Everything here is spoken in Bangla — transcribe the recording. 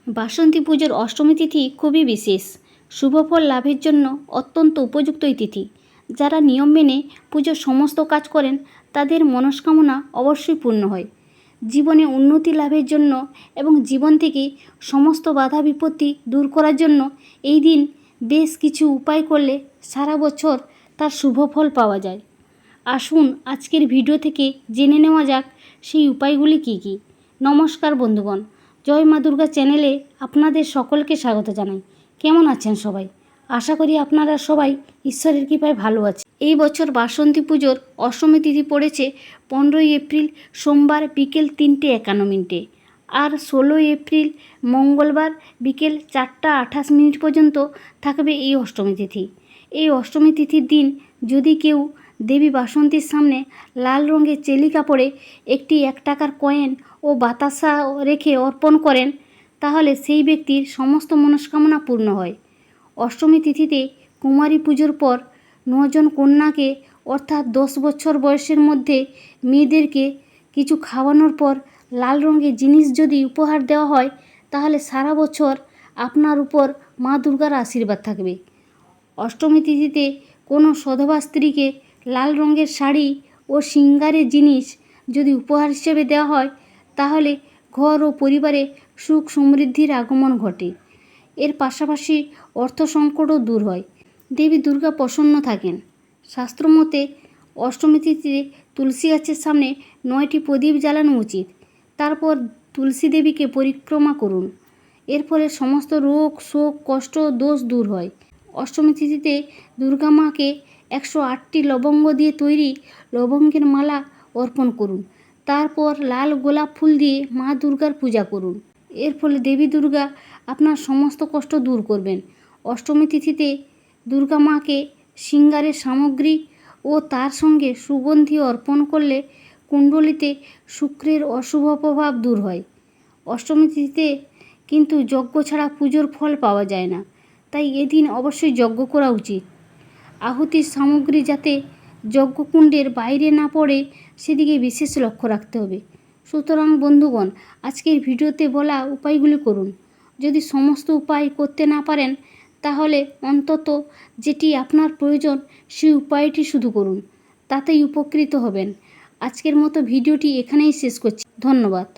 বাসন্তী পুজোর অষ্টমী তিথি খুবই বিশেষ। শুভফল লাভের জন্য অত্যন্ত উপযুক্ত এই তিথি। যারা নিয়ম মেনে পুজোর সমস্ত কাজ করেন তাদের মনস্কামনা অবশ্যই পূর্ণ হয়। জীবনে উন্নতি লাভের জন্য এবং জীবন থেকে সমস্ত বাধা বিপত্তি দূর করার জন্য এই দিন বেশ কিছু উপায় করলে সারা বছর তার শুভফল পাওয়া যায়। আসুন আজকের ভিডিও থেকে জেনে নেওয়া যাক সেই উপায়গুলি কী কী। নমস্কার বন্ধুগণ, জয় মা দুর্গা চ্যানেলে আপনাদের সকলকে স্বাগত জানাই। কেমন আছেন সবাই? আশা করি আপনারা সবাই ঈশ্বরের কৃপায় ভালো আছেন। এই বছর বাসন্তী পুজোর অষ্টমী তিথি পড়েছে 15 এপ্রিল সোমবার বিকেল 3:51 আর 16 এপ্রিল মঙ্গলবার বিকেল 4:28 পর্যন্ত থাকবে এই অষ্টমী তিথি। এই অষ্টমী তিথির দিন যদি কেউ দেবী বাসন্তীর সামনে লাল রঙের চেলি কাপড়ে একটি 1 টাকার কয়েন ও বাতাসা রেখে অর্পণ করেন তাহলে সেই ব্যক্তির সমস্ত মনস্কামনা পূর্ণ হয়। অষ্টমী তিথিতে কুমারী পুজোর পর 9 জন কন্যাকে অর্থাৎ 10 বছর বয়সের মধ্যে মেয়েদেরকে কিছু খাওয়ানোর পর লাল রঙের জিনিস যদি উপহার দেওয়া হয় তাহলে সারা বছর আপনার উপর মা দুর্গার আশীর্বাদ থাকবে। অষ্টমী তিথিতে কোনো সধবা স্ত্রীকে লাল রঙের শাড়ি ও শৃঙ্গারের জিনিস যদি উপহার হিসেবে দেওয়া হয় তাহলে ঘর ও পরিবারে সুখ সমৃদ্ধির আগমন ঘটে। এর পাশাপাশি অর্থ সংকটও দূর হয়। দেবী দুর্গা প্রসন্ন থাকেন। শাস্ত্রমতে অষ্টমী তিথিতে তুলসী গাছের সামনে 9টি প্রদীপ জ্বালানো উচিত। তারপর তুলসী দেবীকে পরিক্রমা করুন। এর ফলে সমস্ত রোগ শোক কষ্ট দোষ দূর হয়। অষ্টমী তিথিতে দুর্গা মাকে 108টি লবঙ্গ দিয়ে তৈরি লবঙ্গের মালা অর্পণ করুন। তারপর লাল গোলাপ ফুল দিয়ে মা দুর্গার পূজা করুন। এর ফলে দেবী দুর্গা আপনার সমস্ত কষ্ট দূর করবেন। অষ্টমী তিথিতে দুর্গা মাকে শৃঙ্গারের সামগ্রী ও তার সঙ্গে সুগন্ধি অর্পণ করলে কুণ্ডলিতে শুক্রের অশুভ প্রভাব দূর হয়। অষ্টমী তিথিতে কিন্তু যজ্ঞ ছাড়া পুজোর ফল পাওয়া যায় না, তাই এদিন অবশ্যই যজ্ঞ করা উচিত। আহুতির সামগ্রী যাতে যজ্ঞকুণ্ডের বাইরে না পড়ে সেদিকে বিশেষ লক্ষ্য রাখতে হবে। সুতরাং বন্ধুগণ, আজকের ভিডিওতে বলা উপায়গুলি করুন। যদি সমস্ত উপায় করতে না পারেন তাহলে অন্তত যেটি আপনার প্রয়োজন সেই উপায়টি শুধু করুন, তাতেই উপকৃত হবেন। আজকের মতো ভিডিওটি এখানেই শেষ করছি। ধন্যবাদ।